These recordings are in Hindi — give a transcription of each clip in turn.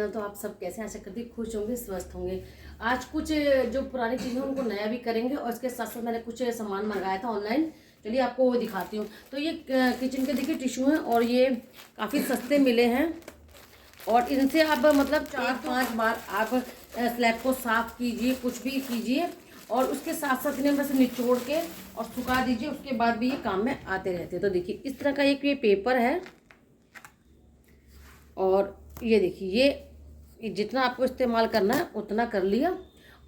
चैनल। तो आप सब कैसे हैं? आशा करती हूँ खुश होंगे, स्वस्थ होंगे। आज कुछ जो पुरानी चीज़ें उनको नया भी करेंगे और इसके साथ साथ मैंने कुछ सामान मंगाया था ऑनलाइन। चलिए आपको वो दिखाती हूँ। तो ये किचन के देखिए टिश्यू हैं और ये काफ़ी सस्ते मिले हैं और इनसे आप मतलब 4-5 बार आप स्लैब को साफ़ कीजिए, कुछ भी कीजिए और उसके साथ साथ इन्हें बस निचोड़ के और सुखा दीजिए, उसके बाद भी ये काम में आते रहते हैं। तो देखिए इस तरह का एक ये पेपर है और ये देखिए ये जितना आपको इस्तेमाल करना है उतना कर लिया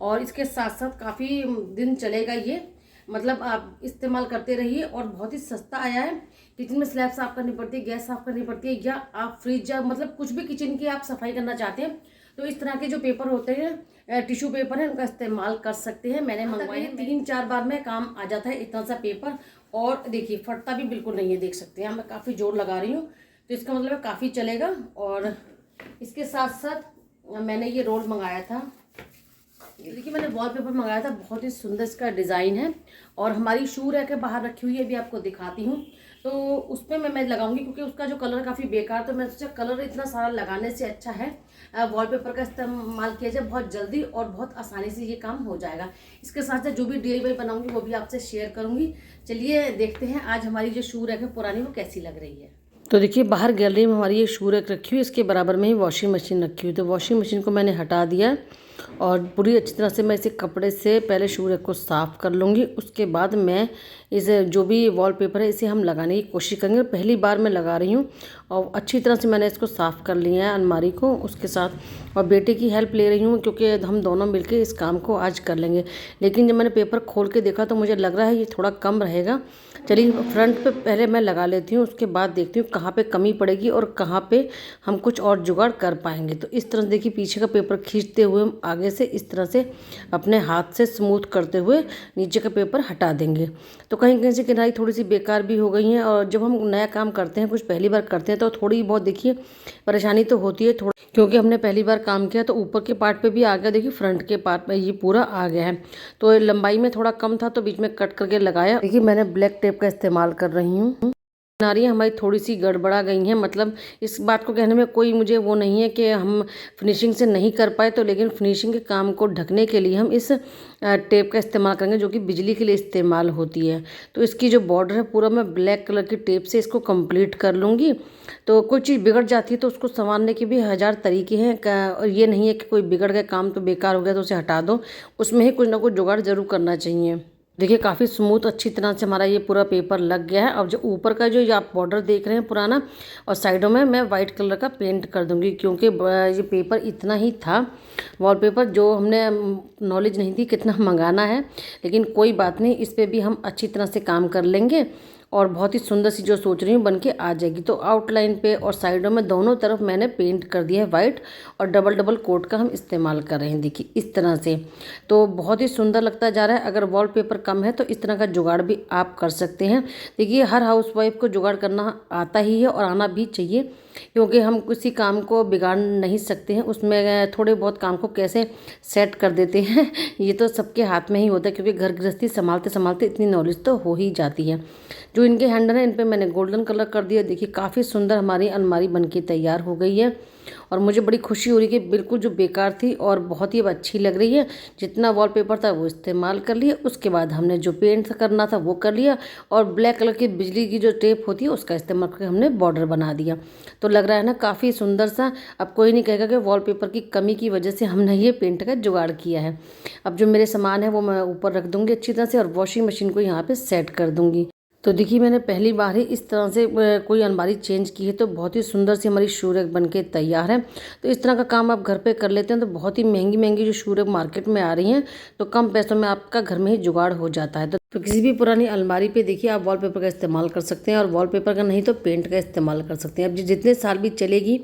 और इसके साथ साथ काफ़ी दिन चलेगा ये, मतलब आप इस्तेमाल करते रहिए और बहुत ही सस्ता आया है। किचन में स्लैब साफ़ करनी पड़ती है, गैस साफ़ करनी पड़ती है या आप फ्रिज या मतलब कुछ भी किचन की आप सफाई करना चाहते हैं तो इस तरह के जो पेपर होते हैं टिश्यू पेपर है उनका इस्तेमाल कर सकते हैं। मैंने मंगवाए हैं 3-4 बार में काम आ जाता है इतना सा पेपर और देखिए फटता भी बिल्कुल नहीं है, देख सकते हैं। मैं काफ़ी जोर लगा रही हूँ तो इसका मतलब काफ़ी चलेगा। और इसके साथ साथ मैंने ये रोल मंगाया था, देखिए मैंने वॉलपेपर मंगाया था, बहुत ही सुंदर इसका डिज़ाइन है और हमारी शू रैक के बाहर रखी हुई है, भी आपको दिखाती हूँ। तो उस पर मैं लगाऊंगी क्योंकि उसका जो कलर काफ़ी बेकार, तो मैं सोचा कलर इतना सारा लगाने से अच्छा है वॉलपेपर का इस्तेमाल किया जाए, बहुत जल्दी और बहुत आसानी से ये काम हो जाएगा। इसके साथ साथ जो भी DIY बनाऊंगी वो भी आपसे शेयर करूँगी। चलिए देखते हैं आज हमारी जो शू रैक है पुरानी वो कैसी लग रही है। तो देखिए बाहर गैलरी में हमारी ये शू रैक रखी हुई, इसके बराबर में ही वॉशिंग मशीन रखी हुई। तो वॉशिंग मशीन को मैंने हटा दिया और पूरी अच्छी तरह से मैं इसे कपड़े से पहले शू रैक को साफ़ कर लूँगी। उसके बाद मैं इस जो भी वॉलपेपर है इसे हम लगाने की कोशिश करेंगे। पहली बार मैं लगा रही हूँ और अच्छी तरह से मैंने इसको साफ़ कर लिया है अलमारी को उसके साथ, और बेटे की हेल्प ले रही हूँ क्योंकि हम दोनों मिलकर इस काम को आज कर लेंगे। लेकिन जब मैंने पेपर खोल के देखा तो मुझे लग रहा है ये थोड़ा कम रहेगा। चलिए फ्रंट पे पहले मैं लगा लेती हूँ, उसके बाद देखती हूँ कहाँ पे कमी पड़ेगी और कहाँ पे हम कुछ और जुगाड़ कर पाएंगे। तो इस तरह से देखिए पीछे का पेपर खींचते हुए हम आगे से इस तरह से अपने हाथ से स्मूथ करते हुए नीचे का पेपर हटा देंगे। तो कहीं कहीं से किनारी थोड़ी सी बेकार भी हो गई हैं और जब हम नया काम करते हैं, कुछ पहली बार करते हैं तो थोड़ी बहुत देखिए परेशानी तो होती है थोड़ी, क्योंकि हमने पहली बार काम किया। तो ऊपर के पार्ट पे भी आ गया, देखिए फ्रंट के पार्ट में ये पूरा आ गया है। तो लंबाई में थोड़ा कम था तो बीच में कट करके लगाया। देखिए मैंने ब्लैक टेप का इस्तेमाल कर रही हूँ। किनारियाँ हमारी थोड़ी सी गड़बड़ा गई हैं, मतलब इस बात को कहने में कोई मुझे वो नहीं है कि हम फिनिशिंग से नहीं कर पाए, तो लेकिन फिनिशिंग के काम को ढकने के लिए हम इस टेप का इस्तेमाल करेंगे जो कि बिजली के लिए इस्तेमाल होती है। तो इसकी जो बॉर्डर है पूरा मैं ब्लैक कलर की टेप से इसको कंप्लीट कर लूँगी। तो कोई चीज़ बिगड़ जाती है तो उसको संवारने के भी 1000 तरीके हैं और ये नहीं है कि कोई बिगड़ गया काम तो बेकार हो गया तो उसे हटा दो, उसमें ही कुछ ना कुछ जुगाड़ ज़रूर करना चाहिए। देखिए काफ़ी स्मूथ अच्छी तरह से हमारा ये पूरा पेपर लग गया है। अब जो ऊपर का जो आप बॉर्डर देख रहे हैं पुराना और साइडों में मैं वाइट कलर का पेंट कर दूंगी, क्योंकि ये पेपर इतना ही था वॉलपेपर, जो हमने नॉलेज नहीं थी कितना मंगाना है, लेकिन कोई बात नहीं, इस पर भी हम अच्छी तरह से काम कर लेंगे और बहुत ही सुंदर सी जो सोच रही हूँ बन के आ जाएगी। तो आउटलाइन पे और साइडों में दोनों तरफ मैंने पेंट कर दिया है वाइट और डबल डबल कोट का हम इस्तेमाल कर रहे हैं, देखिए इस तरह से। तो बहुत ही सुंदर लगता जा रहा है। अगर वॉलपेपर कम है तो इस तरह का जुगाड़ भी आप कर सकते हैं। देखिए हर हाउसवाइफ को जुगाड़ करना आता ही है और आना भी चाहिए, क्योंकि हम किसी काम को बिगाड़ नहीं सकते हैं, उसमें थोड़े बहुत काम को कैसे सेट कर देते हैं ये तो सबके हाथ में ही होता है, क्योंकि घर गृहस्थी संभालते संभालते इतनी नॉलेज तो हो ही जाती है। जो इनके हैंडल हैं इन पे मैंने गोल्डन कलर कर दिया। देखिए काफ़ी सुंदर हमारी अलमारी बनके तैयार हो गई है और मुझे बड़ी खुशी हो रही है कि बिल्कुल जो बेकार थी और बहुत ही अब अच्छी लग रही है। जितना वॉलपेपर था वो इस्तेमाल कर लिया, उसके बाद हमने जो पेंट करना था वो कर लिया और ब्लैक कलर की बिजली की जो टेप होती है उसका इस्तेमाल करके हमने बॉर्डर बना दिया। तो लग रहा है ना काफ़ी सुंदर सा। अब कोई नहीं कहेगा कि वॉलपेपर की कमी की वजह से हमने ये पेंट का जुगाड़ किया है। अब जो मेरे सामान है वो मैं ऊपर रख दूँगी अच्छी तरह से और वॉशिंग मशीन को यहाँ पर सेट कर दूँगी। तो देखिए मैंने पहली बार ही इस तरह से कोई अलमारी चेंज की है, तो बहुत ही सुंदर सी हमारी शू रैक बन के तैयार है। तो इस तरह का काम आप घर पे कर लेते हैं तो बहुत ही महंगी महंगी जो शू रैक मार्केट में आ रही हैं तो कम पैसों में आपका घर में ही जुगाड़ हो जाता है। तो किसी भी पुरानी अलमारी पे देखिए आप वॉलपेपर का इस्तेमाल कर सकते हैं और वॉलपेपर का नहीं तो पेंट का इस्तेमाल कर सकते हैं। अब जितने साल भी चलेगी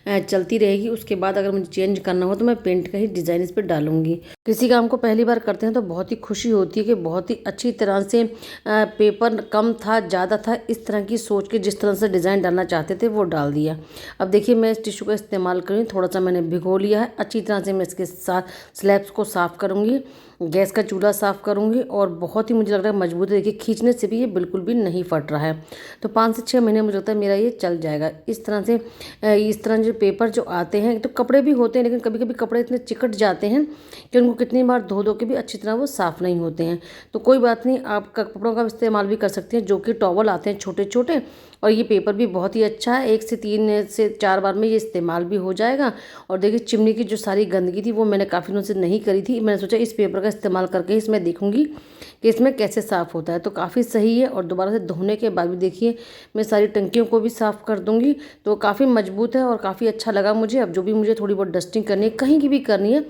चलती रहेगी, उसके बाद अगर मुझे चेंज करना हो तो मैं पेंट का ही डिज़ाइन इस पर डालूंगी। किसी काम को पहली बार करते हैं तो बहुत ही खुशी होती है कि बहुत ही अच्छी तरह से पेपर कम कम था ज़्यादा था, इस तरह की सोच के जिस तरह से डिज़ाइन डालना चाहते थे वो डाल दिया। अब देखिए मैं इस टिश्यू का इस्तेमाल करूँगी, थोड़ा सा मैंने भिगो लिया है। अच्छी तरह से मैं इसके साथ स्लैब्स को साफ़ करूँगी, गैस का चूल्हा साफ़ करूँगी और बहुत ही मुझे लग रहा है मजबूत है। देखिए खींचने से भी ये बिल्कुल भी नहीं फट रहा है। तो 5 से 6 महीने मुझे लगता है मेरा ये चल जाएगा। इस तरह जो पेपर जो आते हैं तो कपड़े भी होते हैं, लेकिन कभी कभी कपड़े इतने चिकट जाते हैं कि उनको कितनी बार धो धो के भी अच्छी तरह वो साफ़ नहीं होते हैं। तो कोई बात नहीं, आप कपड़ों का इस्तेमाल भी कर सकते हैं, जो कि टॉवल आते हैं छोटे छोटे। और ये पेपर भी बहुत ही अच्छा है, 1 से 3 से 4 बार में ये इस्तेमाल भी हो जाएगा। और देखिए चिमनी की जो सारी गंदगी थी वो मैंने काफ़ी दिनों से नहीं करी थी, मैंने सोचा इस पेपर का इस्तेमाल करके इसमें देखूंगी कि इसमें कैसे साफ़ होता है। तो काफ़ी सही है। और दोबारा से धोने के बाद भी देखिए मैं सारी टंकियों को भी साफ़ कर दूंगी। तो काफ़ी मजबूत है और काफ़ी अच्छा लगा मुझे। अब जो भी मुझे थोड़ी बहुत डस्टिंग करनी है, कहीं की भी करनी है,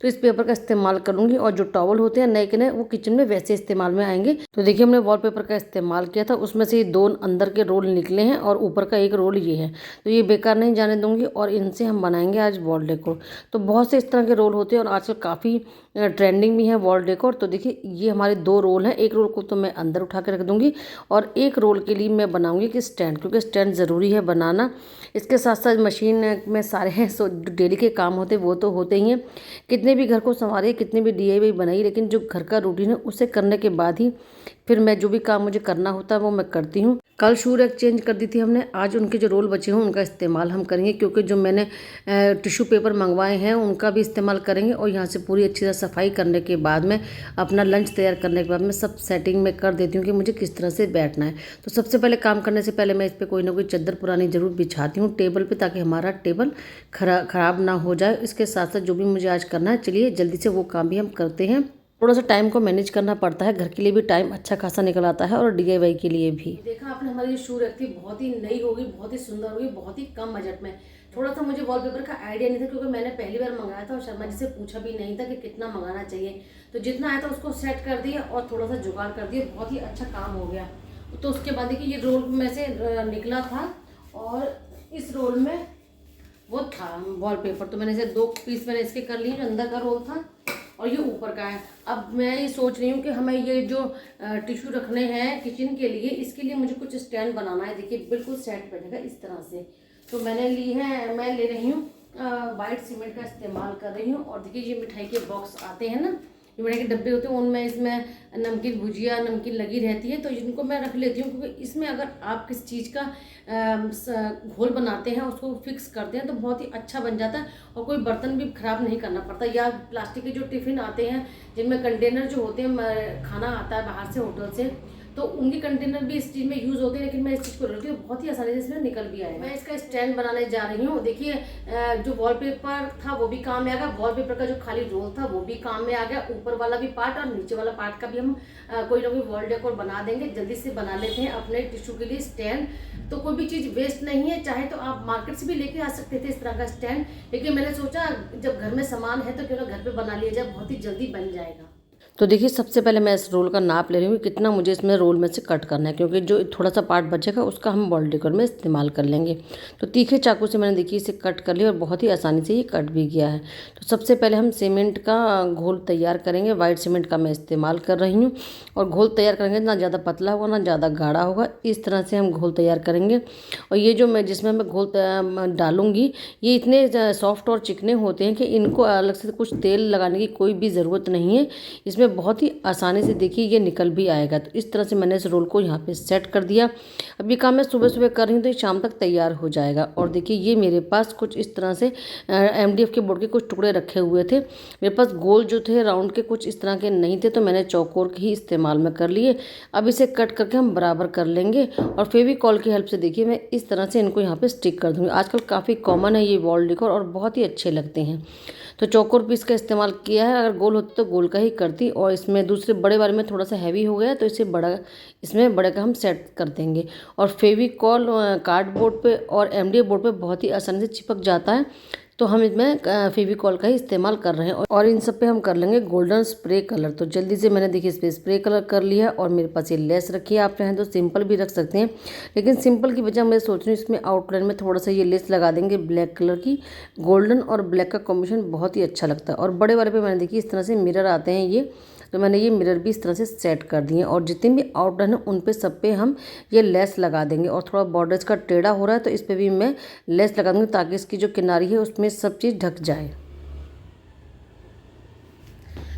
तो इस पेपर का इस्तेमाल करूँगी। और जो टॉवल होते हैं नए के नए वो किचन में वैसे इस्तेमाल में आएंगे। तो देखिए हमने वॉलपेपर का इस्तेमाल किया था, उसमें से ये 2 अंदर के रोल निकले हैं और ऊपर का एक रोल ये है। तो ये बेकार नहीं जाने दूंगी और इनसे हम बनाएंगे आज वॉल डेकोर। तो बहुत से इस तरह के रोल होते हैं और आजकल काफ़ी ट्रेंडिंग भी है वॉल डेकोर। तो देखिए ये हमारे 2 रोल हैं, एक रोल को तो मैं अंदर उठा के रख दूंगी और एक रोल के लिए मैं बनाऊंगी कि स्टैंड, क्योंकि स्टैंड ज़रूरी है बनाना। इसके साथ साथ मशीन में सारे हैं सो डेली के काम होते वो तो होते ही हैं। कितने भी घर को संवारिए, कितने भी DIY बनाइए, लेकिन जो घर का रूटीन है उसे करने के बाद ही फिर मैं जो भी काम मुझे करना होता है वो मैं करती हूँ। कल शू रैक चेंज कर दी थी हमने, आज उनके जो रोल बचे हों उनका इस्तेमाल हम करेंगे, क्योंकि जो मैंने टिश्यू पेपर मंगवाए हैं उनका भी इस्तेमाल करेंगे। और यहाँ से पूरी अच्छी तरह सफाई करने के बाद में अपना लंच तैयार करने के बाद मैं सब सेटिंग में कर देती हूँ कि मुझे किस तरह से बैठना है। तो सबसे पहले काम करने से पहले मैं इस पर कोई ना कोई चादर पुरानी ज़रूर बिछाती हूँ टेबल पर, ताकि हमारा टेबल ख़राब ना हो जाए। इसके साथ साथ जो भी मुझे आज करना है, चलिए जल्दी से वो काम भी हम करते हैं। थोड़ा सा टाइम को मैनेज करना पड़ता है, घर के लिए भी टाइम अच्छा खासा निकल आता है और DIY के लिए भी। देखा आपने हमारी शू रैक थी, बहुत ही नई होगी, बहुत ही सुंदर होगी, बहुत ही कम बजट में। थोड़ा सा मुझे वॉलपेपर का आइडिया नहीं था, क्योंकि मैंने पहली बार मंगाया था और शर्मा जी से पूछा भी नहीं था कि कितना मंगाना चाहिए। तो जितना आया था उसको सेट कर दिया और थोड़ा सा जुगाड़ कर दिया, बहुत ही अच्छा काम हो गया। तो उसके बाद देखिए ये रोल में से निकला था और इस रोल में वो था वॉलपेपर। तो मैंने इसे 2 पीस मैंने इसके कर लिए, जो अंदर का रोल था और ये ऊपर का है। अब मैं ये सोच रही हूँ कि हमें ये जो टिश्यू रखने हैं किचन के लिए, इसके लिए मुझे कुछ स्टैंड बनाना है। देखिए बिल्कुल सेट बैठेगा इस तरह से। तो मैं ले रही हूँ वाइट सीमेंट का इस्तेमाल कर रही हूँ। और देखिए ये मिठाई के बॉक्स आते हैं ना, जो मिठाई के डब्बे होते हैं, उनमें इसमें नमकीन भुजिया नमकीन लगी रहती है, तो इनको मैं रख लेती हूँ। क्योंकि इसमें अगर आप किसी चीज़ का घोल बनाते हैं, उसको फिक्स करते हैं, तो बहुत ही अच्छा बन जाता है और कोई बर्तन भी खराब नहीं करना पड़ता। या प्लास्टिक के जो टिफ़िन आते हैं जिनमें कंटेनर जो होते हैं, खाना आता है बाहर से होटल से, तो उनके कंटेनर भी इस चीज़ में यूज़ होते हैं, लेकिन मैं इस चीज़ को लेती हूँ, बहुत ही आसानी से इसमें निकल भी आएगा। मैं इसका स्टैंड बनाने जा रही हूँ। देखिए जो वॉलपेपर था वो भी काम में आ गया, वॉलपेपर का जो खाली रोल था वो भी काम में आ गया, ऊपर वाला भी पार्ट और नीचे वाला पार्ट का भी हम कोई ना कोई वॉल डेकोर बना देंगे। जल्दी से बना लेते हैं अपने टिश्यू के लिए स्टैंड। तो कोई भी चीज़ वेस्ट नहीं है, चाहे तो आप मार्केट से भी लेके आ सकते थे इस तरह का स्टैंड, लेकिन मैंने सोचा जब घर में सामान है तो क्यों ना घर पे बना लिया जाए, बहुत ही जल्दी बन जाएगा। तो देखिए सबसे पहले मैं इस रोल का नाप ले रही हूँ कितना मुझे इसमें रोल में से कट करना है, क्योंकि जो थोड़ा सा पार्ट बचेगा उसका हम वॉल डेकोर में इस्तेमाल कर लेंगे। तो तीखे चाकू से मैंने देखिए इसे कट कर लिया और बहुत ही आसानी से ये कट भी गया है। तो सबसे पहले हम सीमेंट का घोल तैयार करेंगे। वाइट सीमेंट का मैं इस्तेमाल कर रही हूँ और घोल तैयार करेंगे, ना ज़्यादा पतला होगा ना ज़्यादा गाढ़ा होगा, इस तरह से हम घोल तैयार करेंगे। और ये जो मैं जिसमें मैं घोल डालूंगी ये इतने सॉफ्ट और चिकने होते हैं कि इनको अलग से कुछ तेल लगाने की कोई भी ज़रूरत नहीं है। इसमें बहुत ही आसानी से देखिए ये निकल भी आएगा। तो इस तरह से मैंने इस रोल को यहाँ पे सेट कर दिया। अब ये काम मैं सुबह सुबह कर रही हूँ तो ये शाम तक तैयार हो जाएगा। और देखिए ये मेरे पास कुछ इस तरह से MDF के बोर्ड के कुछ टुकड़े रखे हुए थे। मेरे पास गोल जो थे राउंड के कुछ इस तरह के नहीं थे, तो मैंने चौकोर के ही इस्तेमाल में कर लिए। अब इसे कट करके हम बराबर कर लेंगे और फेविकॉल की हेल्प से देखिए मैं इस तरह से इनको यहाँ पर स्टिक कर दूँगी। आजकल काफ़ी कॉमन है ये वॉल डेकोर और बहुत ही अच्छे लगते हैं। तो चौकोर पीस का इस्तेमाल किया है, अगर गोल होती तो गोल का ही करती। और इसमें दूसरे बड़े वाले में थोड़ा सा हैवी हो गया तो इसमें बड़े का हम सेट कर देंगे। और फेविकॉल कार्डबोर्ड पे और MDF बोर्ड पे बहुत ही आसानी से चिपक जाता है, तो हम इसमें फेविकॉल का ही इस्तेमाल कर रहे हैं। और इन सब पे हम कर लेंगे गोल्डन स्प्रे कलर। तो जल्दी से मैंने देखिए इस पर स्प्रे कलर कर लिया है और मेरे पास ये लेस रखी है। आप चाहें तो सिंपल भी रख सकते हैं, लेकिन सिंपल की वजह मैं सोच रही हूँ इसमें आउटलाइन में थोड़ा सा ये लेस लगा देंगे ब्लैक कलर की। गोल्डन और ब्लैक का कॉम्बिनेशन बहुत ही अच्छा लगता है। और बड़े वाले पे मैंने देखिए इस तरह से मिरर आते हैं ये, तो मैंने ये मिरर भी इस तरह से सेट कर दिए और जितने भी आउटलाइन है उन पे सब पे हम ये लेस लगा देंगे। और थोड़ा बॉर्डर्स का टेढ़ा हो रहा है तो इस पर भी मैं लेस लगा दूँगी ताकि इसकी जो किनारी है उसमें सब चीज़ ढक जाए।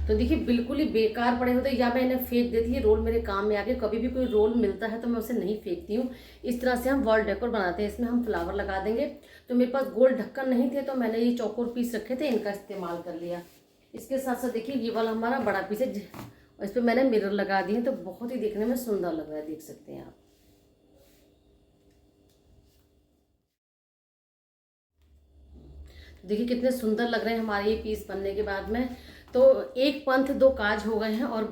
तो देखिए बिल्कुल ही बेकार पड़े होते या मैं इन्हें फेंक देती। है रोल मेरे काम में आके, कभी भी कोई रोल मिलता है तो मैं उसे नहीं फेंकती हूँ। इस तरह से हम वॉल डेकोर बनाते हैं। इसमें हम फ्लावर लगा देंगे। तो मेरे पास गोल ढक्कन नहीं थे तो मैंने ये चौकोर पीस रखे थे, इनका इस्तेमाल कर लिया। इसके साथ साथ देखिए ये वाला हमारा बड़ा पीस है और इस पर मैंने मिरर लगा दिए तो बहुत ही देखने में सुंदर लग रहा है, देख सकते हैं आप। देखिए कितने सुंदर लग रहे हैं हमारे ये पीस बनने के बाद में। तो एक पंथ दो काज हो गए हैं और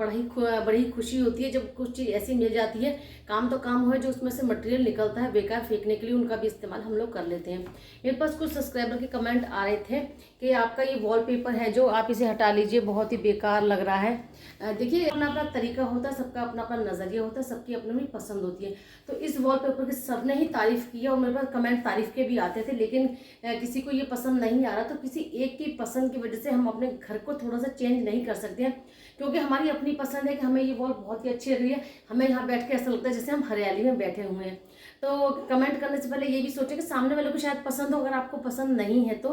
बड़ी खुशी होती है जब कुछ चीज़ ऐसी मिल जाती है। काम तो काम हुआ, जो उसमें से मटेरियल निकलता है बेकार फेंकने के लिए, उनका भी इस्तेमाल हम लोग कर लेते हैं। मेरे पास कुछ सब्सक्राइबर के कमेंट आ रहे थे कि आपका ये वॉलपेपर है जो आप इसे हटा लीजिए, बहुत ही बेकार लग रहा है। देखिए अपना अपना तरीका होता है, सबका अपना अपना नज़रिया होता है, सबकी अपनी अपनी पसंद होती है। तो इस वॉलपेपर की सबने ही तारीफ़ की है और मेरे पास कमेंट तारीफ़ के भी आते थे, लेकिन किसी को ये पसंद नहीं आ रहा। तो किसी एक की पसंद की वजह से हम अपने घर को थोड़ा सा चेंज नहीं कर सकते हैं, क्योंकि हमारी अपनी पसंद है कि हमें ये वॉल बहुत ही अच्छी लग रही है। हमें यहाँ बैठ के ऐसा लगता है जैसे हम हरियाली में बैठे हुए हैं। तो कमेंट करने से पहले ये भी सोचें कि सामने वाले को शायद पसंद हो, अगर आपको पसंद नहीं है तो।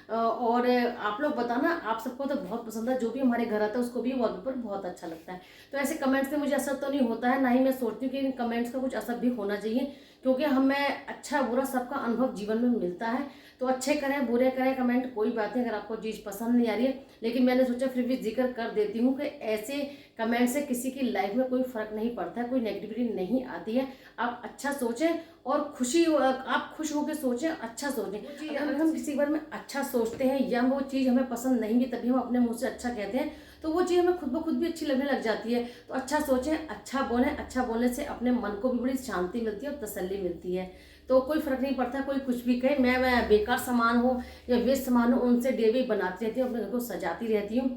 और आप लोग बताना, आप सबको तो बहुत पसंद है, जो भी हमारे घर आता है उसको भी वॉलपेपर बहुत अच्छा लगता है। तो ऐसे कमेंट्स से मुझे असर तो नहीं होता है, ना ही मैं सोचती हूँ कि इन कमेंट्स का कुछ असर भी होना चाहिए, क्योंकि हमें अच्छा बुरा सबका अनुभव जीवन में मिलता है। तो अच्छे करें बुरे करें कमेंट, कोई बात नहीं, अगर आपको चीज़ पसंद नहीं आ रही है। लेकिन मैंने सोचा फिर भी जिक्र कर देती हूँ कि ऐसे कमेंट से किसी की लाइफ में कोई फ़र्क नहीं पड़ता है, कोई नेगेटिविटी नहीं आती है। आप अच्छा सोचें और आप खुश होकर सोचें, अच्छा सोचें। अगर हम किसी बारे में अच्छा सोचते हैं या वो चीज़ हमें पसंद नहीं भी, तभी हम अपने मुँह से अच्छा कहते हैं, तो वो चीज़ हमें खुद ब खुद भी अच्छी लगने लग जाती है। तो अच्छा सोचें, अच्छा बोलें। अच्छा बोलने से अपने मन को भी बड़ी शांति मिलती है और तसल्ली मिलती है। तो कोई फ़र्क नहीं पड़ता कोई कुछ भी कहे। मैं बेकार सामान हो या वेस्ट सामान हो, उनसे डेली बनाती रहती हूँ, अपने घर को सजाती रहती हूँ।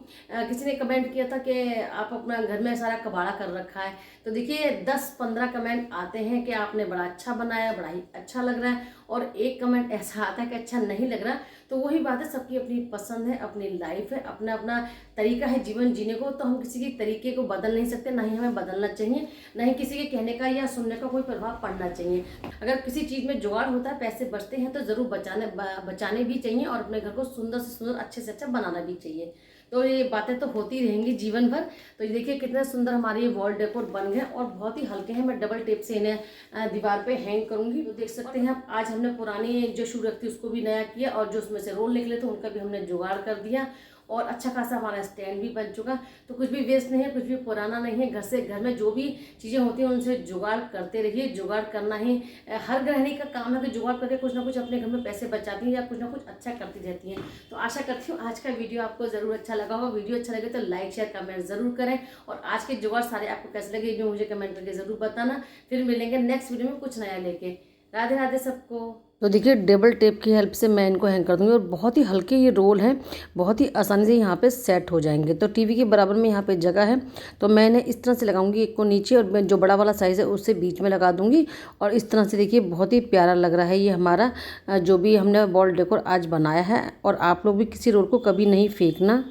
किसी ने कमेंट किया था कि आप अपना घर में सारा कबाड़ा कर रखा है। तो देखिए 10-15 कमेंट आते हैं कि आपने बड़ा अच्छा बनाया, बड़ा ही अच्छा लग रहा है, और एक कमेंट ऐसा आता है कि अच्छा नहीं लग रहा। तो वही बात है, सबकी अपनी पसंद है, अपनी लाइफ है, अपना अपना तरीका है जीवन जीने को। तो हम किसी के तरीके को बदल नहीं सकते, ना ही हमें बदलना चाहिए, ना ही किसी के कहने का या सुनने का कोई प्रभाव पड़ना चाहिए। अगर किसी चीज़ में जुगाड़ होता है, पैसे बचते हैं, तो ज़रूर बचाने भी चाहिए और अपने घर को सुंदर से सुंदर, अच्छे से अच्छा बनाना भी चाहिए। तो ये बातें तो होती रहेंगी जीवन भर। तो ये देखिए कितने सुंदर हमारे ये वॉल डेकोर बन गए और बहुत ही हल्के हैं। मैं डबल टेप से इन्हें दीवार पे हैंग करूंगी। तो देख सकते हैं आप, आज हमने पुरानी जो शू रखती उसको भी नया किया और जो उसमें से रोल निकले थे उनका भी हमने जुगाड़ कर दिया और अच्छा खासा हमारा स्टैंड भी बन चुका। तो कुछ भी वेस्ट नहीं है, कुछ भी पुराना नहीं है। घर में जो भी चीज़ें होती हैं उनसे जुगाड़ करते रहिए। जुगाड़ करना ही हर गृहिणी का काम है कि जुगाड़ करके कुछ ना कुछ अपने घर में पैसे बचाती हैं या कुछ ना कुछ अच्छा करती रहती हैं। तो आशा करती हूँ आज का वीडियो आपको ज़रूर अच्छा लगा होगा। वीडियो अच्छा लगे तो लाइक शेयर कमेंट ज़रूर करें और आज के जुगाड़ सारे आपको कैसे लगे ये मुझे कमेंट करके ज़रूर बताना। फिर मिलेंगे नेक्स्ट वीडियो में कुछ नया लेके। राधे राधे सबको। तो देखिए डबल टेप की हेल्प से मैं इनको हैंग कर दूंगी और बहुत ही हल्के ये रोल हैं, बहुत ही आसानी से यहाँ पे सेट हो जाएंगे। तो टीवी के बराबर में यहाँ पे जगह है, तो मैंने इस तरह से लगाऊंगी, एक को नीचे और मैं जो बड़ा वाला साइज़ है उससे बीच में लगा दूंगी। और इस तरह से देखिए बहुत ही प्यारा लग रहा है ये हमारा जो भी हमने वॉल डेकोर आज बनाया है। और आप लोग भी किसी रोल को कभी नहीं फेंकना।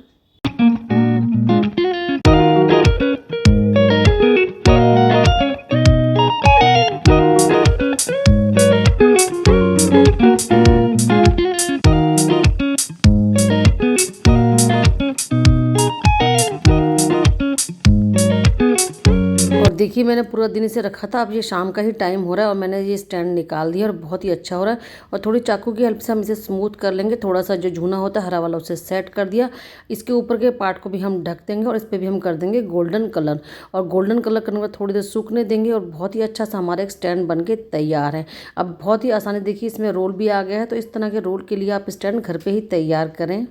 देखिए मैंने पूरा दिन इसे रखा था, अब ये शाम का ही टाइम हो रहा है और मैंने ये स्टैंड निकाल दिया और बहुत ही अच्छा हो रहा है। और थोड़ी चाकू की हेल्प से हम इसे स्मूथ कर लेंगे। थोड़ा सा जो झूना होता है हरा वाला उसे सेट कर दिया। इसके ऊपर के पार्ट को भी हम ढक देंगे और इस पर भी हम कर देंगे गोल्डन कलर। और गोल्डन कलर करने के बाद थोड़ी देर सूखने देंगे और बहुत ही अच्छा सा हमारा एक स्टैंड बन के तैयार है। अब बहुत ही आसानी, देखिए इसमें रोल भी आ गया है। तो इस तरह के रोल के लिए आप स्टैंड घर पर ही तैयार करें।